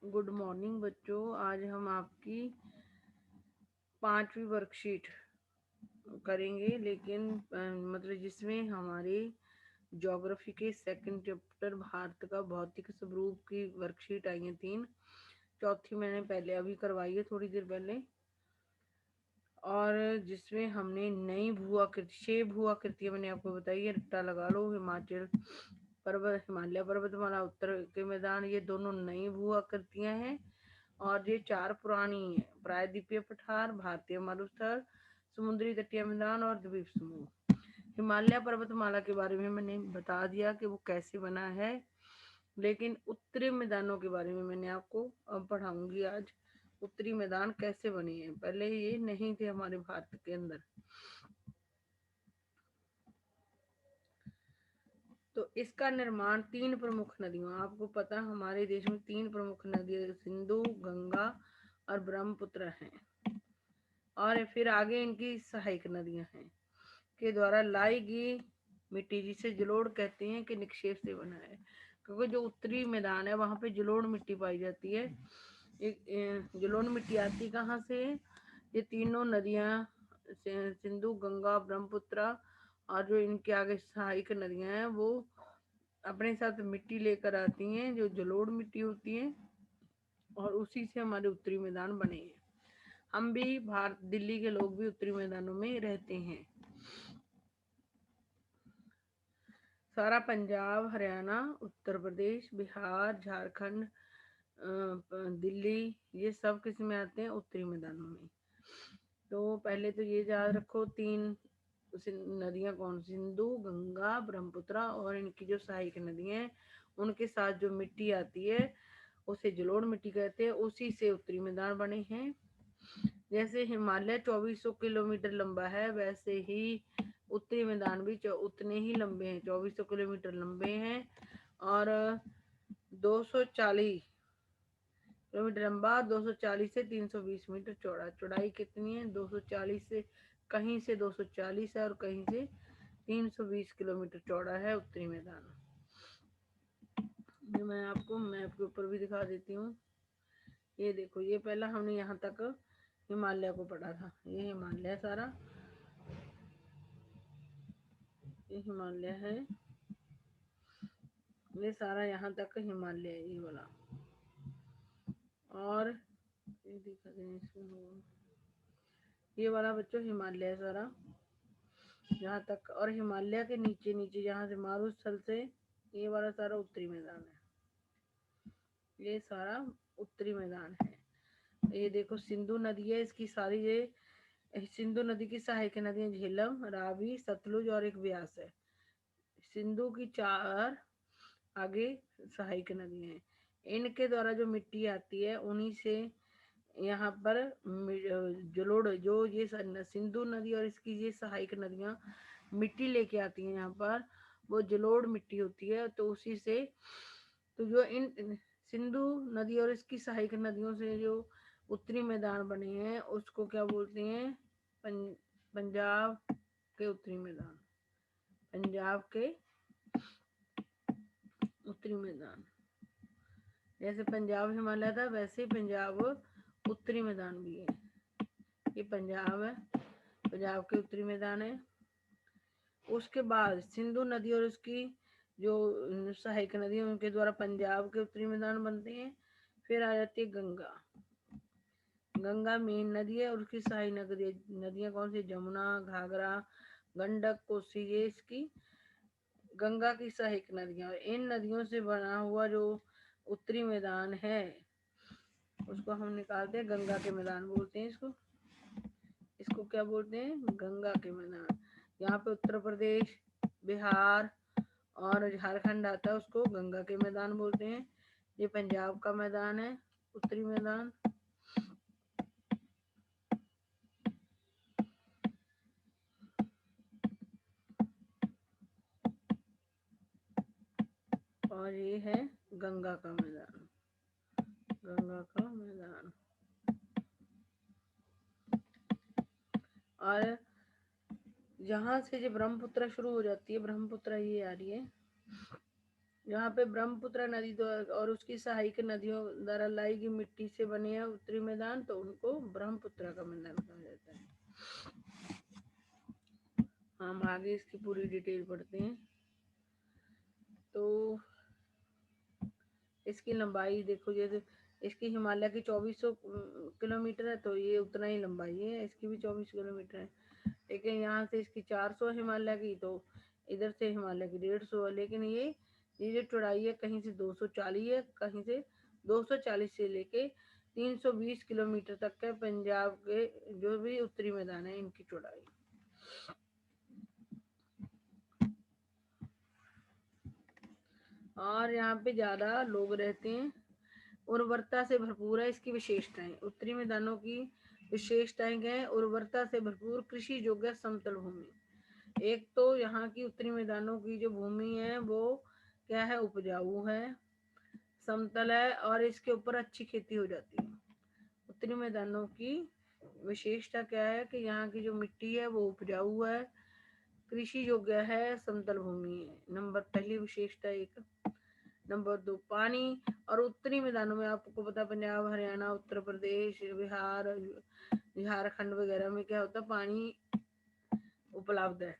Good morning बच्चों। आज हम आपकी 5वीं वर्कशीट करेंगे, लेकिन मतलब जिसमें हमारे ज्योग्राफी के सेकंड चैप्टर भारत का भौतिक स्वरूप की वर्कशीट आई है 3। चौथी मैंने पहले अभी करवाई है थोड़ी देर पहले, और जिसमें हमने नई भू-आकृति 6 भू-आकृतियां मैंने आपको बताई है। रट्टा लगा लो। हिमाचल पर्वत, हिमालय पर्वतमाला, उत्तर के मैदान, ये दोनों नई भू-आकृतियां हैं और ये 4 पुरानी है। प्रायद्वीपीय पठार, भारतीय मरुस्थल, समुद्री तटीय मैदान और द्वीप समूह। हिमालय पर्वतमाला के बारे में मैंने बता दिया कि वो कैसे बना है, लेकिन उत्तरी मैदानों के बारे में मैंने आपको अब पढ़ाऊंगी आज। उत्तरी मैदान कैसे बने हैं, पहले ये नहीं थे हमारे भारत के अंदर। तो इसका निर्माण 3 प्रमुख नदियों, आपको पता हमारे देश में 3 प्रमुख नदियां सिंधु, गंगा और ब्रह्मपुत्र हैं, और फिर आगे इनकी सहायक नदियां हैं, के द्वारा लाई गई मिट्टी, जिसे जलोढ़ कहते हैं, के निक्षेप से बना है। क्योंकि जो उत्तरी मैदान है वहां पे जलोढ़ मिट्टी पाई जाती है। एक जलोढ़ मिट्टी आती कहाँ से? ये तीनों नदियां सिंधु, गंगा, ब्रह्मपुत्र और जो इनके आगे सहायक नदियां हैं वो अपने साथ मिट्टी लेकर आती हैं, जो जलोढ़ मिट्टी होती है, और उसी से हमारे उत्तरी मैदान बने हैं। हम भी भारत, दिल्ली के लोग भी उत्तरी मैदानों में रहते हैं। सारा पंजाब, हरियाणा, उत्तर प्रदेश, बिहार, झारखंड, दिल्ली, ये सब किस में आते हैं? उत्तरी मैदानों में। तो पहले तो ये याद रखो, 3 नदियां कौन? सिंधु, गंगा, ब्रह्मपुत्र, और इनकी जो सहायक नदियां हैं उनके साथ जो मिट्टी आती है उसे जलोढ़ मिट्टी कहते हैं। उसी से उत्तरी मैदान बने हैं। जैसे हिमालय 2400 किलोमीटर लंबा है, वैसे ही उत्तरी मैदान भी उतने ही लंबे हैं, 2400 किलोमीटर लंबे हैं, और 240 किलोमीटर लंबा, 240 से 320 मीटर चौड़ा। चौड़ाई कितनी है? 240 से, कहीं से 240 है और कहीं से 320 किलोमीटर चौड़ा है उत्तरी मैदान। ये मैं आपको मैप के ऊपर भी दिखा देती हूँ। ये देखो, ये पहला हमने यहाँ तक हिमालय को पढ़ा था। ये हिमालय सारा, ये हिमालय है, ये सारा यहाँ तक हिमालय है, ये वाला। और ये दिखा दें इसमें, ये वाला बच्चों हिमालय सारा यहाँ तक, और हिमालय के नीचे नीचे यहाँ से मारुस्थल से ये वाला सारा उत्तरी मैदान है। ये सारा उत्तरी मैदान है। ये देखो सिंधु नदी है, इसकी सारी, ये सिंधु नदी की सहायक नदियां झेलम, रावी, सतलुज और एक ब्यास है। सिंधु की 4 आगे सहायक नदियां हैं। इनके द्वारा जो मिट्टी आती है उन्हीं से यहाँ पर जलोढ़, जो ये सिंधु नदी और इसकी ये सहायक नदियां मिट्टी लेके आती हैं यहाँ पर, वो जलोढ़ मिट्टी होती है। तो उसी से, तो जो इन सिंधु नदी और इसकी सहायक नदियों से जो उत्तरी मैदान बने हैं उसको क्या बोलते हैं? पंजाब के उत्तरी मैदान। पंजाब के उत्तरी मैदान, जैसे पंजाब हिमालय था वैसे ही पंजाब उत्तरी मैदान भी है। ये पंजाब है, पंजाब के उत्तरी मैदान है। उसके बाद सिंधु नदी और उसकी जो सहायक नदी है उनके द्वारा पंजाब के उत्तरी मैदान बनते हैं। फिर आ जाती है गंगा। गंगा मेन नदी है और उसकी सहायक नदियां कौन सी? जमुना, घाघरा, गंडक, कोसी, ये इसकी गंगा की सहायक नदियां। इन नदियों से बना हुआ जो उत्तरी मैदान है उसको हम निकालते हैं, गंगा के मैदान बोलते हैं इसको। इसको क्या बोलते हैं? गंगा के मैदान। यहाँ पे उत्तर प्रदेश, बिहार और झारखंड आता है, उसको गंगा के मैदान बोलते हैं। ये पंजाब का मैदान है, उत्तरी मैदान। और ये है गंगा का मैदान, गंगा का मैदान। और यहाँ से जो ब्रह्मपुत्र शुरू हो जाती है, ब्रह्मपुत्र ये आ रही है, यहाँ पे ब्रह्मपुत्र नदी और उसकी सहायक नदियों द्वारा लाई गई मिट्टी से बने हैं उत्तरी मैदान, तो उनको ब्रह्मपुत्र का मैदान कहा जाता है। हम आगे इसकी पूरी डिटेल पढ़ते हैं। तो इसकी लंबाई देखो, जैसे इसकी हिमालय की 2400 किलोमीटर है, तो ये उतना ही लंबाई है, इसकी भी 24 किलोमीटर है। लेकिन यहाँ से इसकी 400 हिमालय की, तो इधर से हिमालय की 150 है। लेकिन ये जो चौड़ाई है कहीं से 240 है, कहीं से 240 से लेके 320 किलोमीटर तक है पंजाब के जो भी उत्तरी मैदान है इनकी चौड़ाई। और यहाँ पे ज्यादा लोग रहते हैं, उर्वरता से भरपूर है इसकी विशेषताएं। उत्तरी मैदानों की विशेषताएं क्या है? उर्वरता से भरपूर कृषि योग्य समतल भूमि। एक तो यहाँ की उत्तरी मैदानों की जो भूमि है वो क्या है? उपजाऊ है, समतल है और इसके ऊपर अच्छी खेती हो जाती है। उत्तरी मैदानों की विशेषता क्या है कि यहाँ की जो मिट्टी है वो उपजाऊ है, कृषि योग्य है, समतल भूमि है। नंबर पहली विशेषता एक। नंबर 2 पानी। और उत्तरी मैदानों में आपको पता पंजाब, हरियाणा, उत्तर प्रदेश, बिहार, झारखंड वगैरह में क्या होता है? पानी उपलब्ध है,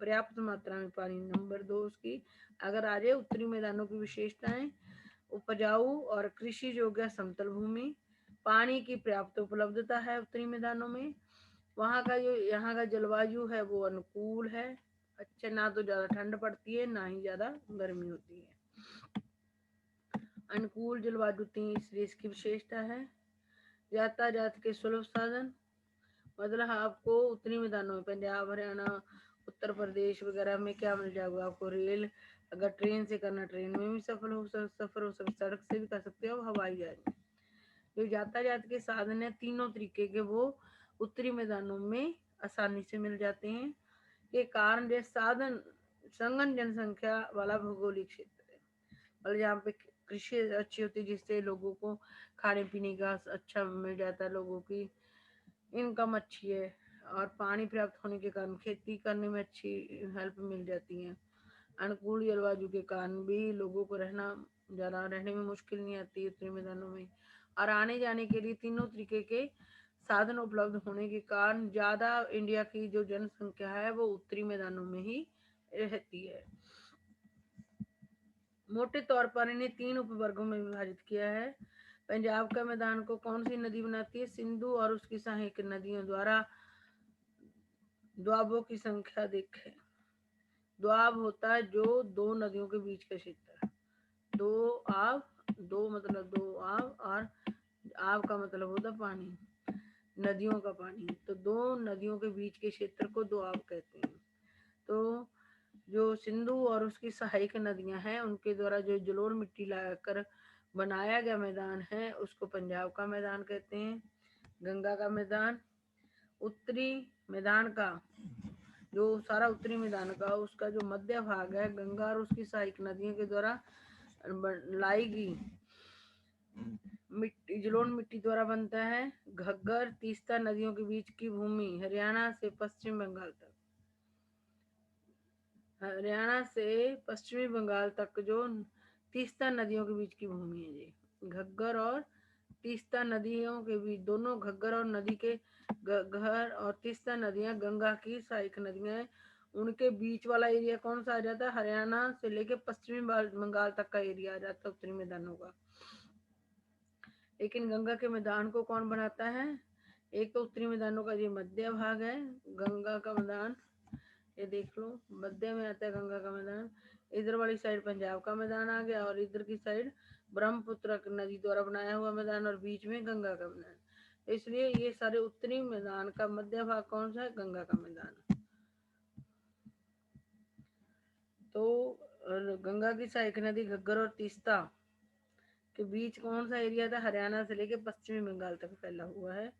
पर्याप्त मात्रा में पानी। नंबर 2 उसकी अगर आ जाए उत्तरी मैदानों की विशेषताएं, उपजाऊ और कृषि योग्य समतल भूमि, पानी की पर्याप्त उपलब्धता है उत्तरी मैदानों में। वहाँ का जो यहाँ का जलवायु है वो अनुकूल है, अच्छा, ना तो ज्यादा ठंड पड़ती है ना ही ज्यादा गर्मी होती है, अनुकूल जलवायु तीसरी इसकी विशेषता है। यातायात के सुलभ साधन, मतलब आपको उत्तरी मैदानों में पंजाब, हरियाणा, उत्तर प्रदेश वगैरह में क्या मिल जाएगा आपको? रेल, अगर ट्रेन से करना ट्रेन में भी सफर हो सकता, सड़क से भी कर सकते हो, हवाई जहाज। जो यातायात के साधन है तीनों तरीके के वो उत्तरी मैदानों में आसानी से मिल जाते हैं। के कारण जो साधन संघन जनसंख्या वाला भौगोलिक क्षेत्र है, और यहाँ पे कृषि अच्छी होती है जिससे लोगों को खाने पीने का अच्छा मिल जाता है, लोगों की इनकम अच्छी है, और पानी पर्याप्त होने के कारण खेती करने में अच्छी हेल्प मिल जाती है। अनुकूल जलवायु के कारण भी लोगों को ज़्यादा रहने में मुश्किल नहीं आती उत्तरी मैदानों में, और आने जाने के लिए तीनों तरीके के साधन उपलब्ध होने के कारण ज़्यादा इंडिया की जो जनसंख्या है वो उत्तरी मैदानों में ही रहती है। मोटे तौर पर इन्हें 3 उपवर्गों में विभाजित किया है। पंजाब का मैदान को कौन सी नदी बनाती है? सिंधु और उसकी सहायक नदियों द्वारा द्वाबों की संख्या देखें। द्वाब होता है जो दो नदियों के बीच का क्षेत्र। दो आव, दो मतलब दो आव, और आव का मतलब होता पानी, नदियों का पानी। तो दो नदियों के बीच के क्षेत्र को दोआब कहते हैं। तो जो सिंधु और उसकी सहायक नदियां हैं उनके द्वारा जो जलोढ़ मिट्टी लाकर बनाया गया मैदान है उसको पंजाब का मैदान कहते हैं। गंगा का मैदान, उत्तरी मैदान का जो सारा उत्तरी मैदान का उसका जो मध्य भाग है गंगा और उसकी सहायक नदियों के द्वारा लाई गई मिट्टी, जलोढ़ मिट्टी द्वारा बनता है। घग्गर तीस्ता नदियों के बीच की भूमि हरियाणा से पश्चिम बंगाल तक, हरियाणा से पश्चिमी बंगाल तक जो तीस्ता नदियों के बीच की भूमि है जी। घग्गर और तीस्ता नदियों के बीच, दोनों घग्गर और नदी के घग्गर और तीस्ता नदियां गंगा की सहायक नदियां हैं, उनके बीच वाला एरिया कौन सा आ जाता है? हरियाणा से लेके पश्चिमी बंगाल तक का एरिया आ जाता है उत्तरी मैदानों का। लेकिन गंगा के मैदान को कौन बनाता है? एक तो उत्तरी मैदानों का ये मध्य भाग है, गंगा का मैदान ये देख लो मध्य में आता है गंगा का मैदान। इधर वाली साइड पंजाब का मैदान आ गया, और इधर की साइड ब्रह्मपुत्र नदी द्वारा बनाया हुआ मैदान, और बीच में गंगा का मैदान। इसलिए ये सारे उत्तरी मैदान का मध्य भाग कौन सा है? गंगा का मैदान। तो गंगा की सहायक नदी घग्गर और तीस्ता के बीच कौन सा एरिया था? हरियाणा से लेके पश्चिमी बंगाल तक फैला हुआ है।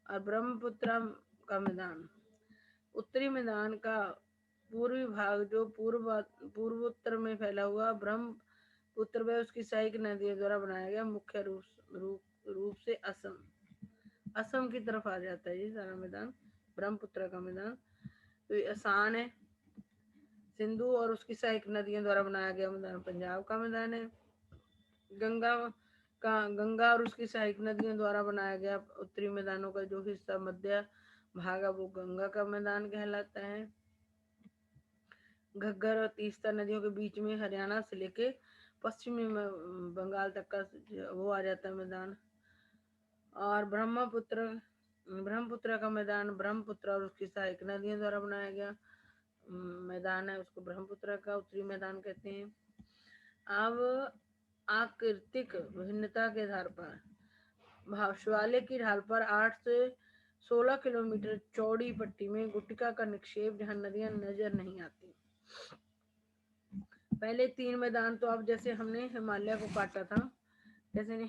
और ब्रह्मपुत्र का मैदान, उत्तरी मैदान का पूर्वी भाग जो पूर्वोत्तर में फैला हुआ ब्रह्मपुत्र व उसकी सहायक नदियों द्वारा बनाया गया, मुख्य रूप से असम की तरफ आ जाता है ये सारा मैदान, ब्रह्मपुत्र का मैदान। तो ये आसान है, सिंधु और उसकी सहायक नदियों द्वारा बनाया गया मैदान पंजाब का मैदान है। गंगा गंगा और उसकी सहायक नदियों द्वारा बनाया गया उत्तरी मैदानों का जो हिस्सा मध्य भाग है वो गंगा का मैदान कहलाता है। घग्गर और तीस्ता नदियों के बीच में हरियाणा से लेके पश्चिमी बंगाल तक का वो आ जाता है मैदान। और ब्रह्मपुत्र का मैदान ब्रह्मपुत्र और उसकी सहायक नदियों द्वारा बनाया गया मैदान है, उसको ब्रह्मपुत्र का उत्तरी मैदान कहते हैं। अब आकृतिक भिन्नता के आधार पर शिवालिक की ढाल पर 8 से 16 किलोमीटर चौड़ी पट्टी में गुटिका का निक्षेप जहां नदियां नजर नहीं आती। पहले 3 मैदान तो अब जैसे हमने हिमालय को काटा था, जैसे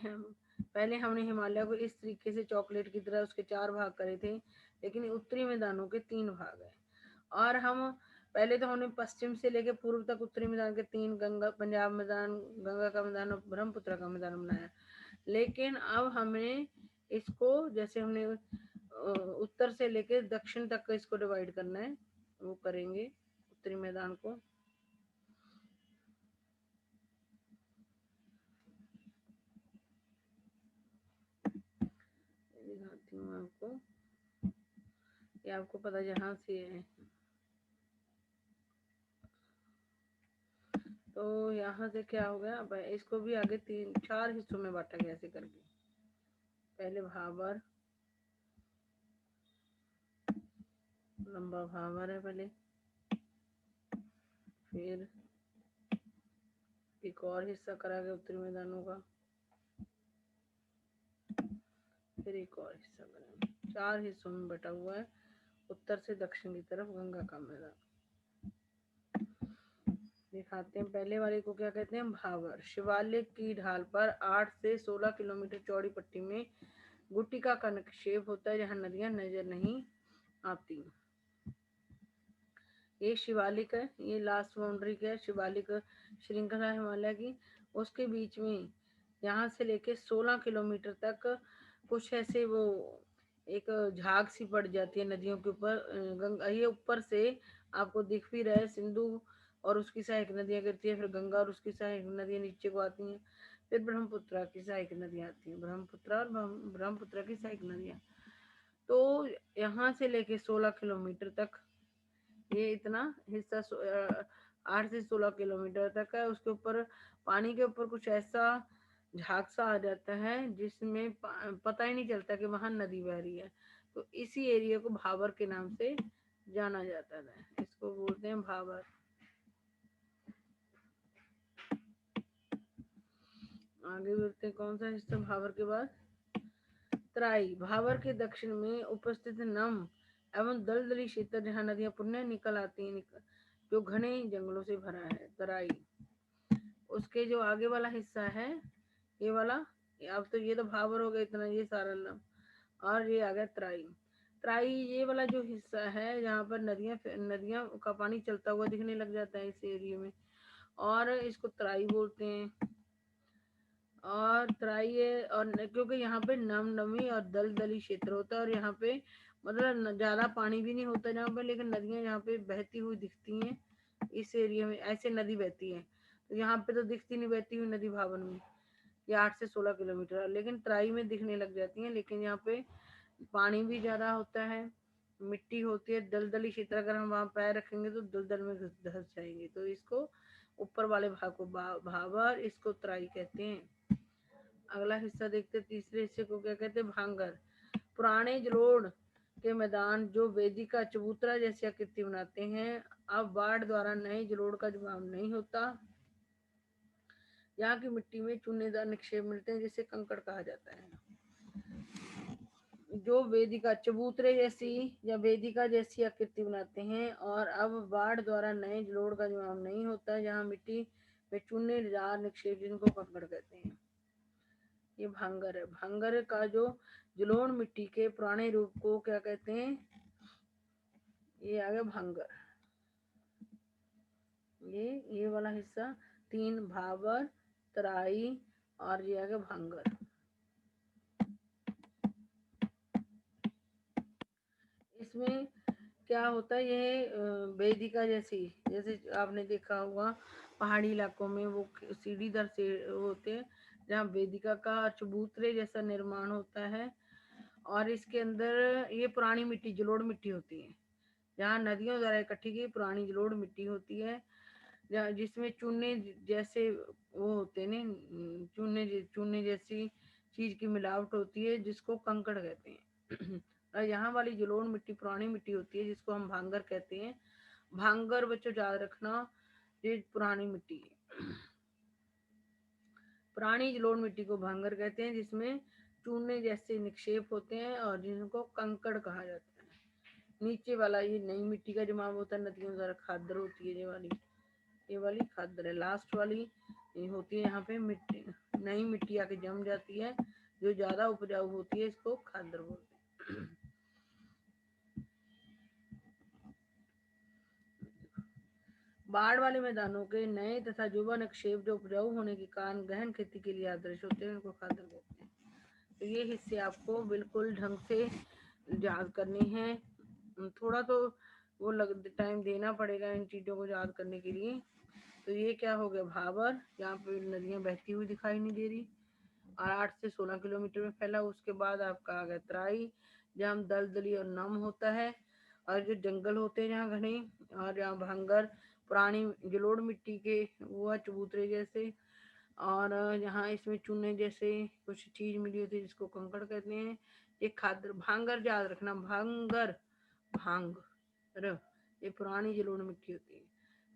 पहले हमने हिमालय को इस तरीके से चॉकलेट की तरह उसके 4 भाग करे थे, लेकिन उत्तरी मैदानों के 3 भाग है। और हम पहले तो हमने पश्चिम से लेकर पूर्व तक उत्तरी मैदान के 3 गंगा पंजाब मैदान, गंगा का मैदान और ब्रह्मपुत्र का मैदान बनाया। लेकिन अब हमने इसको जैसे हमने उत्तर से लेकर दक्षिण तक का इसको डिवाइड करना है, वो करेंगे उत्तरी मैदान को। दिखाती हूँ आपको, ये आपको पता यहाँ से है। तो यहाँ से क्या हो गया, अब इसको भी आगे 4 हिस्सों में बांटा गया ऐसे करके। पहले भाबर, लंबा भाबर है पहले, फिर एक और हिस्सा करा गया उत्तरी मैदानों का, फिर एक और हिस्सा करा। 4 हिस्सों में बटा हुआ है उत्तर से दक्षिण की तरफ गंगा का मैदान। दिखाते हैं पहले वाले को क्या कहते हैं, भाबर। शिवालिक की ढाल पर 8 से 16 किलोमीटर चौड़ी पट्टी में गुटिका का निक्षेप होता है जहां नदियां नजर नहीं आती। ये शिवालिक है, ये लास्ट बाउंड्री क्या है, शिवालिक श्रृंखला हिमालय की, उसके बीच में यहाँ से लेके 16 किलोमीटर तक कुछ ऐसे वो एक झाग सी पड़ जाती है नदियों के ऊपर। गंगा ये ऊपर से आपको दिख भी रहा है, सिंधु और उसकी सहायक नदियां गिरती है, फिर गंगा और उसकी सहायक नदियां नीचे को आती हैं, फिर ब्रह्मपुत्र की सहायक नदियां आती हैं, ब्रह्मपुत्र और ब्रह्मपुत्र की सहायक नदियां। तो यहाँ से लेके 16 किलोमीटर तक ये इतना हिस्सा 8 से 16 किलोमीटर तक है। उसके ऊपर पानी के ऊपर कुछ ऐसा झाग सा आ जाता है जिसमें पता ही नहीं चलता कि वहां नदी बह रही है। तो इसी एरिया को भाबर के नाम से जाना जाता है, इसको बोलते हैं भाबर। आगे बढ़ते हैं, कौन सा हिस्सा भाबर के बाद, तराई। भाबर के दक्षिण में उपस्थित नम एवं दलदली क्षेत्र जहाँ नदियां पुण्य निकल आती हैं, जो घने जंगलों से भरा है, तराई। उसके जो आगे वाला हिस्सा है ये वाला, अब तो ये तो भाबर हो गया इतना, ये सारा नाम, और ये आ गया तराई। तराई ये वाला जो हिस्सा है जहाँ पर नदियां का पानी चलता हुआ दिखने लग जाता है इस एरिया में, और इसको तराई बोलते हैं। और तराई है, और क्योंकि यहाँ पे नमी और दलदली क्षेत्र होता है, और यहाँ पे मतलब ज्यादा पानी भी नहीं होता जहाँ पे, लेकिन नदियां यहाँ पे बहती हुई दिखती हैं इस एरिया में, ऐसे नदी बहती है। तो यहाँ पे तो दिखती नहीं बहती हुई नदी भावन में, ये 8 से 16 किलोमीटर, लेकिन तराई में दिखने लग जाती है। लेकिन यहाँ पे पानी भी ज्यादा होता है, मिट्टी होती है, दलदली क्षेत्र, अगर हम वहाँ पैर रखेंगे तो दलदल में धस जाएंगे। तो इसको ऊपर वाले भाग को भाबर, इसको तराई कहते हैं। अगला हिस्सा देखते, तीसरे हिस्से को क्या कहते हैं, भांगर। पुराने जलोढ़ के मैदान जो वेदिका चबूतरा जैसी आकृति बनाते हैं, अब बाढ़ द्वारा नए जलोढ़ का जवाब नहीं होता। यहाँ की मिट्टी में चूनेदार निक्षेप मिलते हैं जिसे कंकड़ कहा जाता है। जो वेदिका चबूतरे जैसी या वेदिका जैसी आकृति बनाते हैं, और अब बाढ़ द्वारा नए जलोढ़ का जवाब नहीं होता, जहाँ मिट्टी में चूनेदार निक्षेप, जिनको कंकड़ कहते हैं। ये भांगर है। भांगर का जो जलोढ़ मिट्टी के पुराने रूप को क्या कहते हैं, ये आ गया भांगर। ये वाला हिस्सा 3 भाबर, तराई, और ये आ गया भांगर। इसमें क्या होता है ये वेदिका जैसी, जैसे आपने देखा होगा पहाड़ी इलाकों में वो सीढ़ीदार से होते हैं, जहाँ वेदिका का चबूतरे जैसा निर्माण होता है। और इसके अंदर ये पुरानी मिट्टी, जलोढ़ मिट्टी होती है, जहाँ नदियों द्वारा इकट्ठी की पुरानी जलोढ़ मिट्टी होती है, जहाँ जिसमें चूने जैसे वो होते हैं न, चूने जैसी चीज की मिलावट होती है, जिसको कंकड़ कहते हैं। और यहाँ वाली जलोढ़ मिट्टी पुरानी मिट्टी होती है, जिसको हम भांगर कहते हैं। भांगर बच्चों याद रखना, ये पुरानी मिट्टी है। पुरानी जलोढ़ मिट्टी को भांगर कहते हैं, जिसमें चूने जैसे निक्षेप होते हैं और जिनको कंकड़ कहा जाता है। नीचे वाला ये नई मिट्टी का जमाव होता है, नदियों द्वारा खादर होती है। ये वाली खादर है। लास्ट वाली ये होती है, यहाँ पे मिट्टी, नई मिट्टी आके जम जाती है, जो ज्यादा उपजाऊ होती है, इसको खादर बोलते हैं। बाढ़ वाले मैदानों के नए तथा युवा निक्षेप जो उपजाऊ होने के कारण गहन खेती के लिए आदर्श होते हैं, उनको खादर कहते हैं। तो ये हिस्से आपको बिल्कुल ढंग से याद करने हैं। थोड़ा तो वो टाइम देना पड़ेगा इन चीज़ों को याद करने के लिए। तो ये क्या हो गया, भाबर, यहाँ पे नदियाँ बहती हुई दिखाई नहीं दे रही, और 8 से 16 किलोमीटर में फैला। उसके बाद आपका आ गया तराई, जहाँ दलदली और नम होता है, और जो जंगल होते हैं जहाँ घने, और जहाँ भांगर पुरानी जलोढ़ मिट्टी के वो चबूतरे जैसे, और यहाँ इसमें चूने जैसे कुछ चीज मिली होती है, जिसको कंकड़ कहते हैं। ये खादर, भांगर याद रखना, भांगर, भांग र, ये पुरानी जलोढ़ मिट्टी होती है।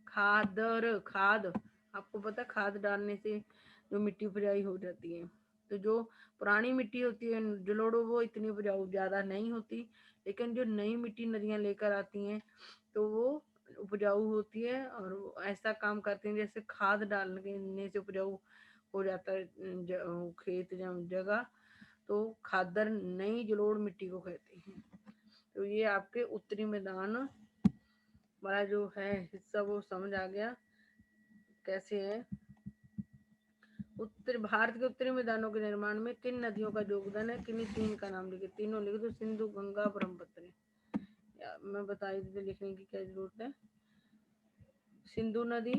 खादर, खाद, आपको पता खाद डालने से जो मिट्टी उपजाऊ हो जाती है। तो जो पुरानी मिट्टी होती है जलोढ़, वो इतनी उपजाऊ ज्यादा नहीं होती, लेकिन जो नई मिट्टी नदियाँ लेकर आती हैं तो वो उपजाऊ होती है, और वो ऐसा काम करते हैं जैसे खाद डालने से उपजाऊ हो जाता है खेत जगह। तो खादर नई जलोढ़ मिट्टी को कहते हैं। तो ये आपके उत्तरी मैदान वाला जो है हिस्सा वो समझ आ गया कैसे है। उत्तर भारत के उत्तरी मैदानों के निर्माण में किन नदियों का योगदान है, किन्हीं तीन का नाम लिखे, तीनों लिखे तो सिंधु, गंगा, ब्रह्मपुत्र। मैं बता दी थी, लिखने की क्या जरूरत है। सिंधु नदी,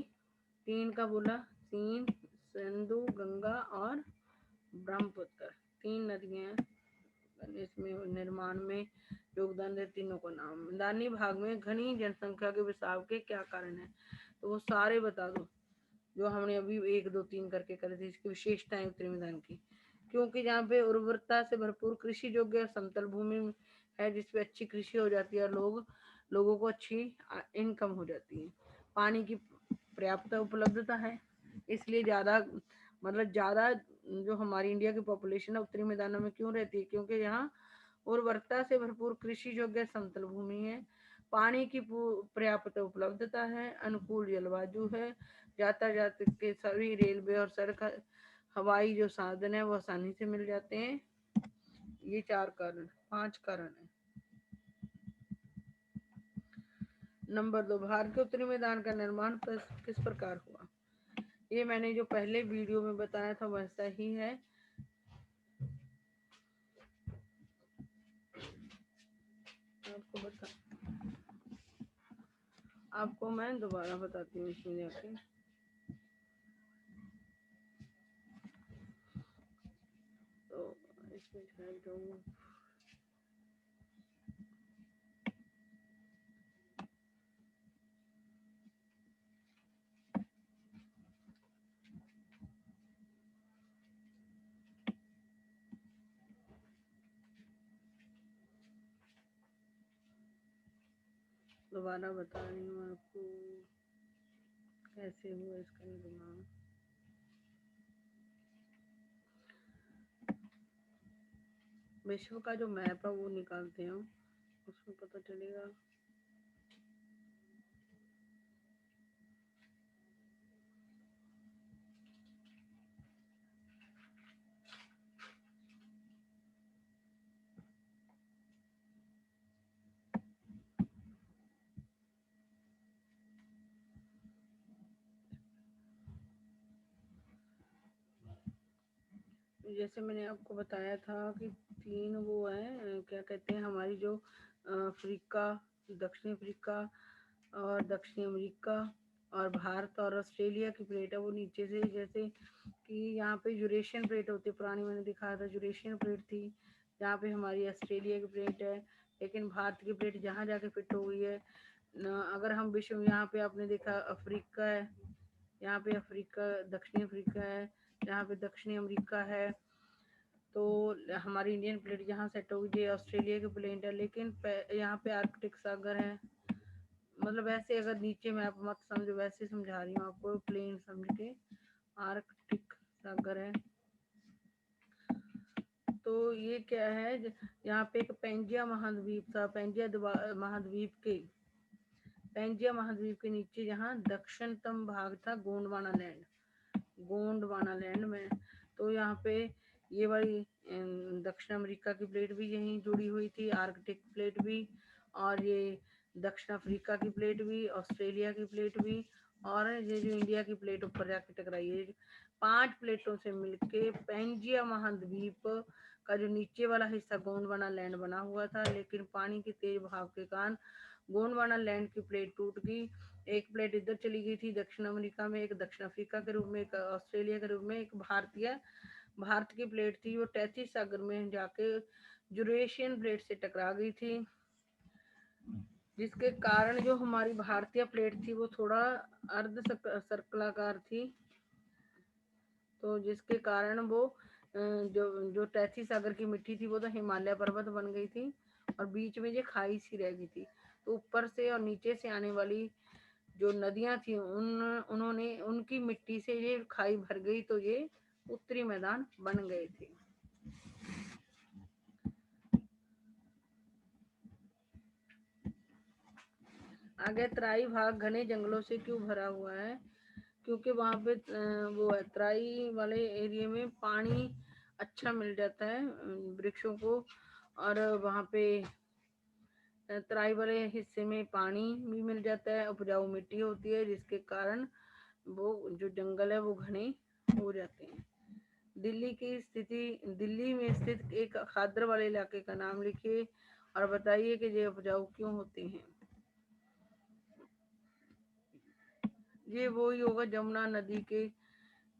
तीन का बोला, तीन, सिंधु, गंगा और ब्रह्मपुत्र, तीन नदियां इसमें निर्माण में योगदान दे, तीनों को नाम। मैदानी भाग में घनी जनसंख्या के विसाव के क्या कारण है, तो वो सारे बता दो जो हमने अभी 1 2 3 करके करे थे। इसकी विशेषताएं उत्तरी मैदान की, क्योंकि जहाँ पे उर्वरता से भरपूर कृषि योग्य समतल भूमि है, जिसपे अच्छी कृषि हो जाती है और लोगों को अच्छी इनकम हो जाती है। पानी की पर्याप्त उपलब्धता है, इसलिए ज्यादा, मतलब ज्यादा जो हमारी इंडिया की पॉपुलेशन है उत्तरी मैदानों में क्यों रहती है, क्योंकि यहाँ उर्वरता से भरपूर कृषि योग्य समतल भूमि है, पानी की पर्याप्त उपलब्धता है, अनुकूल जलवायु है, यातायात के सभी रेलवे और सड़क, हवाई जो साधन है वो आसानी से मिल जाते हैं। ये 4 कारण, 5 कारण है। नंबर 2, भारत के उत्तरी मैदान का निर्माण किस प्रकार हुआ। ये मैंने जो पहले वीडियो में बताया था वैसा ही है। आपको मैं दोबारा बताती हूँ इसमें जाके। तो इसमें दोबारा बता रही हूँ आपको कैसे हुआ इसका निर्माण। विश्व का जो मैप है वो निकालते हैं, उसमें पता चलेगा। जैसे मैंने आपको बताया था कि 3 वो है, क्या कहते हैं, हमारी जो अफ्रीका दक्षिण अफ्रीका और दक्षिण अमेरिका और भारत और ऑस्ट्रेलिया की प्लेट है वो नीचे से, जैसे कि यहाँ पे यूरेशियन प्लेट होती है, पुरानी मैंने दिखाया था यूरेशियन प्लेट थी, यहाँ पे हमारी ऑस्ट्रेलिया की प्लेट है, लेकिन भारत की प्लेट जहाँ जाके फिट हो गई है अगर हम विश्व, यहाँ पे आपने देखा अफ्रीका है, यहाँ पे अफ्रीका दक्षिणी अफ्रीका है, यहाँ पे दक्षिणी अमेरिका है, तो हमारी इंडियन प्लेट जहाँ सेट होगी ये ऑस्ट्रेलिया की प्लेट है, लेकिन यहाँ पे आर्कटिक सागर है, मतलब ऐसे अगर नीचे मैं आप मत समझो, वैसे समझा रही हूँ आपको, प्लेन समझ के, आर्कटिक सागर है। तो ये क्या है, यहाँ पे एक पेंजिया महाद्वीप था, पेंजिया महाद्वीप के नीचे जहाँ दक्षिणतम भाग था गोंडवाना लैंड में, तो यहाँ पे ये वाली दक्षिण अमेरिका की प्लेट भी यहीं जुड़ी हुई थी, आर्कटिक प्लेट भी, और ये दक्षिण अफ्रीका की प्लेट भी, ऑस्ट्रेलिया की प्लेट भी, और ये जो इंडिया की प्लेट ऊपर जाके टकराई है, 5 प्लेटों से मिलके पेंजिया महाद्वीप का जो नीचे वाला हिस्सा गोंडवाना लैंड बना हुआ था, लेकिन पानी के तेज बहाव के कारण गोंडवाना लैंड की प्लेट टूट गई, एक प्लेट इधर चली गई थी दक्षिण अमेरिका में, एक दक्षिण अफ्रीका के रूप में, एक ऑस्ट्रेलिया के रूप में, एक भारत की प्लेट थी वो तैतीस सागर में जाके यूरेशियन प्लेट से टकरा गई थी, जिसके कारण जो हमारी भारतीय प्लेट थी वो थोड़ा अर्ध सर्कलाकार थी, तो जिसके कारण वो जो जो तैथी सागर की मिट्टी थी वो तो हिमालय पर्वत बन गई थी, और बीच में ये खाई सी रह गई थी, तो ऊपर से और नीचे से आने वाली जो नदियां थी उन्होंने उनकी मिट्टी से ये खाई भर गई, तो ये उत्तरी मैदान बन गए थे। आगे तराई भाग घने जंगलों से क्यों भरा हुआ है, क्योंकि वहाँ पे वो है, तराई वाले एरिया में पानी अच्छा मिल जाता है वृक्षों को, और वहाँ पे तराई वाले हिस्से में पानी भी मिल जाता है, उपजाऊ मिट्टी होती है, जिसके कारण वो जो जंगल है वो घने हो जाते हैं। दिल्ली में स्थित एक खादर वाले इलाके का नाम लिखिए और बताइए कि ये उपजाऊ क्यों होते हैं। ये वो ही होगा, जमुना नदी के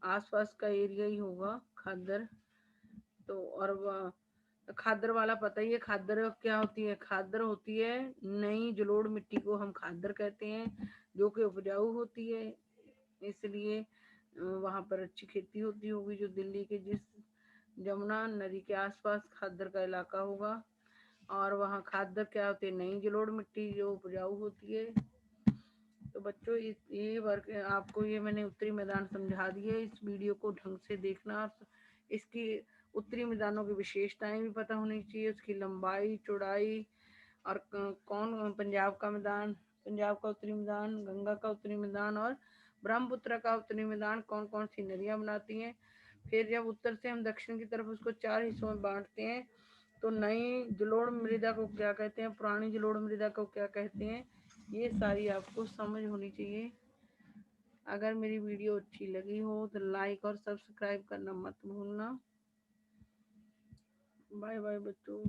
आसपास का एरिया ही होगा खादर। तो और खादर वाला पता ही है, खादर क्या होती है, खादर होती है नई जलोढ़ मिट्टी को हम खादर कहते हैं, जो कि उपजाऊ होती है, इसलिए वहां पर अच्छी खेती होती होगी, जो दिल्ली के जिस जमुना नदी के आसपास खादर का इलाका होगा, और वहाँ खादर क्या होती है, नई जलोढ़ मिट्टी जो उपजाऊ होती है। तो बच्चों ये वर्क आपको, ये मैंने उत्तरी मैदान समझा दिए, इस वीडियो को ढंग से देखना, इसकी उत्तरी मैदानों की विशेषताएं भी पता होनी चाहिए, उसकी लंबाई चौड़ाई, और कौन पंजाब का मैदान, पंजाब का उत्तरी मैदान, गंगा का उत्तरी मैदान और ब्रह्मपुत्र का उत्तरी मैदान कौन कौन सी नदियां बनाती हैं। फिर जब उत्तर से हम दक्षिण की तरफ उसको 4 हिस्सों में बांटते हैं, तो नई जलोढ़ मृदा को क्या कहते हैं, पुरानी जलोढ़ मृदा को क्या कहते हैं, ये सारी आपको समझ होनी चाहिए। अगर मेरी वीडियो अच्छी लगी हो तो लाइक और सब्सक्राइब करना मत भूलना। बाय बाय बच्चों।